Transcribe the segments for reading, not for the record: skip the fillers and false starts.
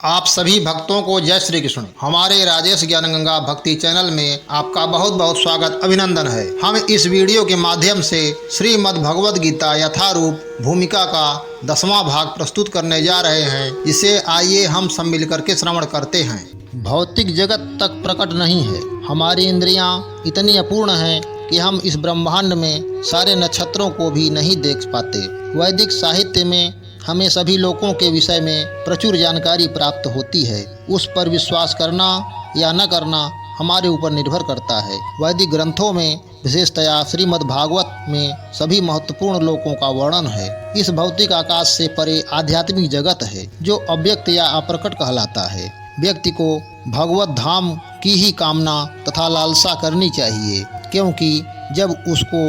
आप सभी भक्तों को जय श्री कृष्ण। हमारे राजेश ज्ञान गंगा भक्ति चैनल में आपका बहुत बहुत स्वागत अभिनंदन है। हम इस वीडियो के माध्यम से श्रीमद् भगवद गीता यथारूप भूमिका का 10वां भाग प्रस्तुत करने जा रहे हैं, जिसे आइए हम सब मिलकर के श्रवण करते हैं। भौतिक जगत तक प्रकट नहीं है। हमारी इंद्रियां इतनी अपूर्ण हैं कि हम इस ब्रह्मांड में सारे नक्षत्रों को भी नहीं देख पाते। वैदिक साहित्य में हमें सभी लोकों के विषय में प्रचुर जानकारी प्राप्त होती है। उस पर विश्वास करना या न करना हमारे ऊपर निर्भर करता है। वैदिक ग्रंथों में विशेषतया श्रीमद् भागवत में सभी महत्वपूर्ण लोकों का वर्णन है। इस भौतिक आकाश से परे आध्यात्मिक जगत है, जो अव्यक्त या अप्रकट कहलाता है। व्यक्ति को भगवत धाम की ही कामना तथा लालसा करनी चाहिए, क्योंकि जब उसको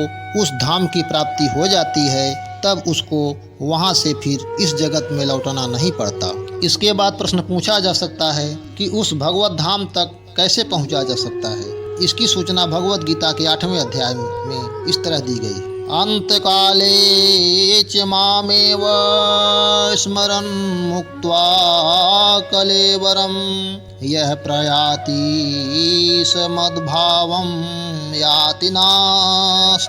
उस धाम की प्राप्ति हो जाती है तब उसको वहाँ से फिर इस जगत में लौटना नहीं पड़ता। इसके बाद प्रश्न पूछा जा सकता है कि उस भगवत धाम तक कैसे पहुँचा जा सकता है। इसकी सूचना भगवत गीता के 8वें अध्याय में इस तरह दी गई। अंतकाले च मामेव स्मरन् मुक्त्वा कलेवरं यः प्रयाति स मद्भावं याति नास्तत्र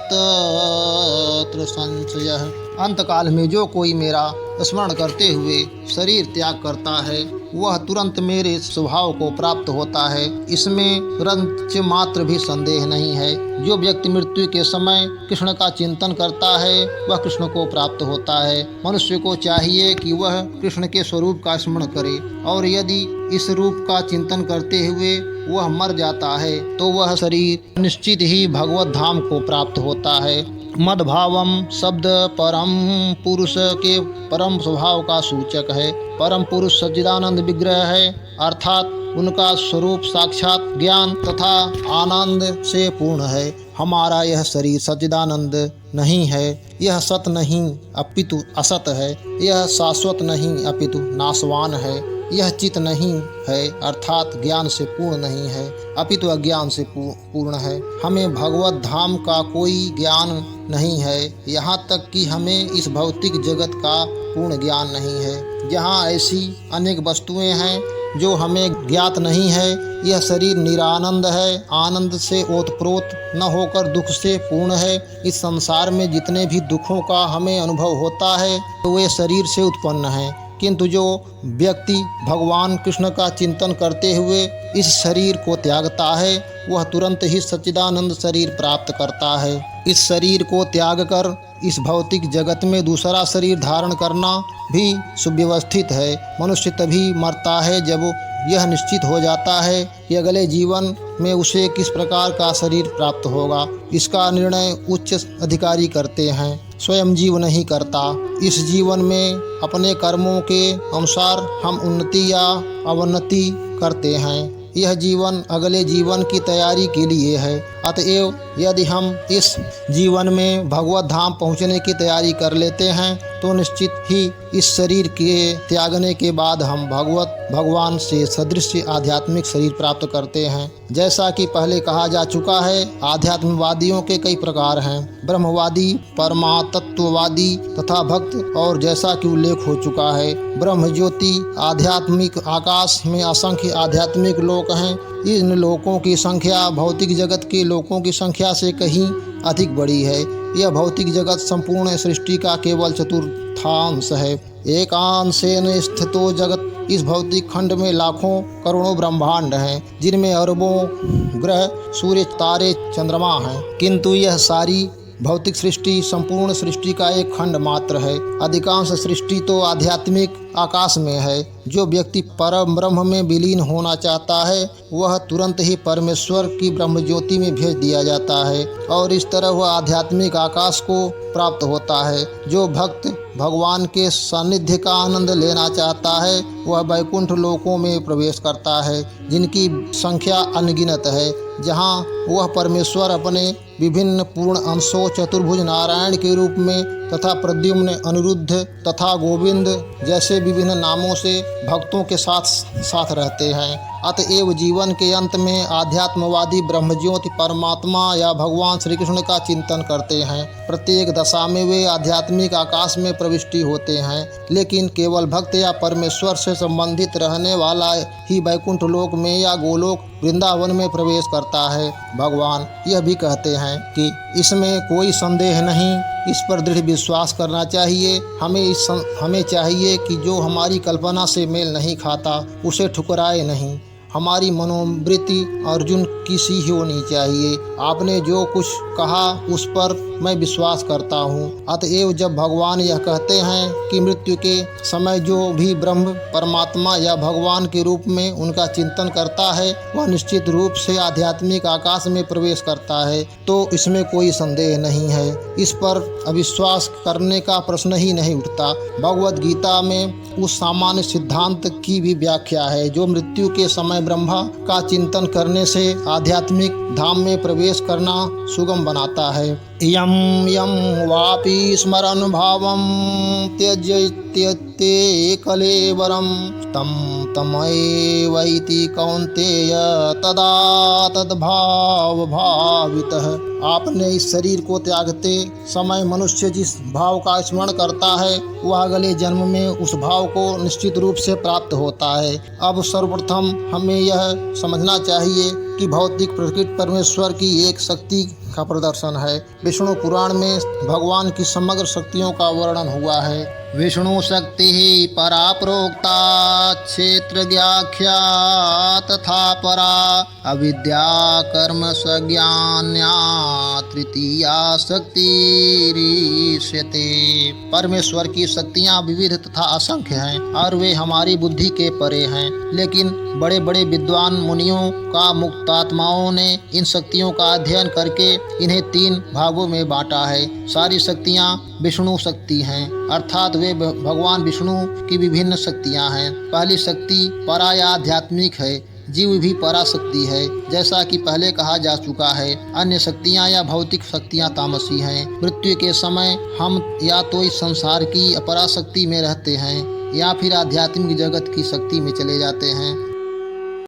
संशयः। अंतकाल में जो कोई मेरा स्मरण करते हुए शरीर त्याग करता है, वह तुरंत मेरे स्वभाव को प्राप्त होता है। इसमें रंच मात्र भी संदेह नहीं है। जो व्यक्ति मृत्यु के समय कृष्ण का चिंतन करता है, वह कृष्ण को प्राप्त होता है। मनुष्य को चाहिए कि वह कृष्ण के स्वरूप का स्मरण करे, और यदि इस रूप का चिंतन करते हुए वह मर जाता है तो वह शरीर निश्चित ही भगवत धाम को प्राप्त होता है। मद्भावम शब्द परम पुरुष के परम स्वभाव का सूचक है। परम पुरुष सच्चिदानंद विग्रह है, अर्थात उनका स्वरूप साक्षात ज्ञान तथा आनंद से पूर्ण है। हमारा यह शरीर सच्चिदानंद नहीं है, यह सत नहीं अपितु असत है। यह शाश्वत नहीं अपितु नाशवान है। यह चित नहीं है, अर्थात ज्ञान से पूर्ण नहीं है, अपितु अज्ञान से पूर्ण है। हमें भगवत धाम का कोई ज्ञान नहीं है, यहाँ तक कि हमें इस भौतिक जगत का पूर्ण ज्ञान नहीं है। जहाँ ऐसी अनेक वस्तुएं हैं जो हमें ज्ञात नहीं है। यह शरीर निरानंद है, आनंद से ओतप्रोत न होकर दुख से पूर्ण है। इस संसार में जितने भी दुखों का हमें अनुभव होता है तो वे शरीर से उत्पन्न हैं, किंतु जो व्यक्ति भगवान कृष्ण का चिंतन करते हुए इस शरीर को त्यागता है, वह तुरंत ही सच्चिदानंद शरीर प्राप्त करता है। इस शरीर को त्याग कर इस भौतिक जगत में दूसरा शरीर धारण करना भी सुव्यवस्थित है। मनुष्य तभी मरता है जब यह निश्चित हो जाता है कि अगले जीवन में उसे किस प्रकार का शरीर प्राप्त होगा। इसका निर्णय उच्च अधिकारी करते हैं, स्वयं जीव नहीं करता। इस जीवन में अपने कर्मों के अनुसार हम उन्नति या अवनति करते हैं। यह जीवन अगले जीवन की तैयारी के लिए है। अतएव यदि हम इस जीवन में भगवत धाम पहुँचने की तैयारी कर लेते हैं तो निश्चित ही इस शरीर के त्यागने के बाद हम भगवान से सदृश आध्यात्मिक शरीर प्राप्त करते हैं। जैसा कि पहले कहा जा चुका है, आध्यात्मवादियों के कई प्रकार हैं, ब्रह्मवादी, परमातत्ववादी तथा भक्त। और जैसा कि उल्लेख हो चुका है, ब्रह्म ज्योति आध्यात्मिक आकाश में असंख्य आध्यात्मिक लोक हैं। इन लोकों की संख्या भौतिक जगत के लोकों की संख्या से कहीं अधिक बड़ी है। यह भौतिक जगत संपूर्ण सृष्टि का केवल चतुर्थांश है। एकांशेन स्थितो जगत। इस भौतिक खंड में लाखों करोड़ों ब्रह्मांड हैं, जिनमें अरबों ग्रह, सूर्य, तारे, चंद्रमा हैं, किंतु यह सारी भौतिक सृष्टि संपूर्ण सृष्टि का एक खंड मात्र है। अधिकांश सृष्टि तो आध्यात्मिक आकाश में है। जो व्यक्ति परम ब्रह्म में विलीन होना चाहता है, वह तुरंत ही परमेश्वर की ब्रह्म ज्योति में भेज दिया जाता है, और इस तरह वह आध्यात्मिक आकाश को प्राप्त होता है। जो भक्त भगवान के सानिध्य का आनंद लेना चाहता है, वह वैकुंठ लोकों में प्रवेश करता है, जिनकी संख्या अनगिनत है, जहाँ वह परमेश्वर अपने विभिन्न पूर्ण अंशों चतुर्भुज नारायण के रूप में तथा प्रद्युम्न, अनिरुद्ध तथा गोविंद जैसे विभिन्न नामों से भक्तों के साथ रहते हैं। अतएव जीवन के अंत में आध्यात्मवादी ब्रह्मज्योति परमात्मा या भगवान श्री कृष्ण का चिंतन करते हैं। प्रत्येक दशा में वे आध्यात्मिक आकाश में प्रविष्टि होते हैं, लेकिन केवल भक्त या परमेश्वर से संबंधित रहने वाला ही वैकुंठ लोक में या गोलोक वृंदावन में प्रवेश करता है। भगवान यह भी कहते हैं कि इसमें कोई संदेह नहीं, इस पर दृढ़ विश्वास करना चाहिए। हमें चाहिए कि जो हमारी कल्पना से मेल नहीं खाता उसे ठुकराए नहीं। हमारी मनोवृत्ति अर्जुन की सी ही होनी चाहिए। आपने जो कुछ कहा उस पर मैं विश्वास करता हूँ। अतएव जब भगवान यह कहते हैं कि मृत्यु के समय जो भी ब्रह्म परमात्मा या भगवान के रूप में उनका चिंतन करता है वह निश्चित रूप से आध्यात्मिक आकाश में प्रवेश करता है, तो इसमें कोई संदेह नहीं है। इस पर अविश्वास करने का प्रश्न ही नहीं उठता। भगवद गीता में उस सामान्य सिद्धांत की भी व्याख्या है जो मृत्यु के समय ब्रह्मा का चिंतन करने से आध्यात्मिक धाम में प्रवेश करना सुगम बनाता है। यम यम वापि स्मरन् भावं त्यज्यते कलेवरं तं तमेवैति कौन्तेय तदा तद्भाव भावितः। आपने इस शरीर को त्यागते समय मनुष्य जिस भाव का स्मरण करता है वह अगले जन्म में उस भाव को निश्चित रूप से प्राप्त होता है। अब सर्वप्रथम हमें यह समझना चाहिए कि भौतिक प्रकृति परमेश्वर की एक शक्ति का प्रदर्शन है। विष्णु पुराण में भगवान की समग्र शक्तियों का वर्णन हुआ है। विष्णु शक्ति ही परा प्रोक्ता क्षेत्रज्ञाख्या तथा परा अविद्या कर्म सज्ञान्या तृतीया शक्ति रीष्यते। परमेश्वर की शक्तियाँ विविध तथा असंख्य हैं और वे हमारी बुद्धि के परे हैं, लेकिन बड़े बड़े विद्वान मुनियों का मुक्तात्माओं ने इन शक्तियों का अध्ययन करके इन्हें 3 भागों में बांटा है। सारी शक्तियाँ विष्णु शक्ति हैं, अर्थात वे भगवान विष्णु की विभिन्न शक्तियाँ हैं। पहली शक्ति परा या आध्यात्मिक है। जीव भी पराशक्ति है, जैसा कि पहले कहा जा चुका है। अन्य शक्तियाँ या भौतिक शक्तियाँ तामसी हैं। मृत्यु के समय हम या तो इस संसार की अपराशक्ति में रहते हैं या फिर आध्यात्मिक जगत की शक्ति में चले जाते हैं।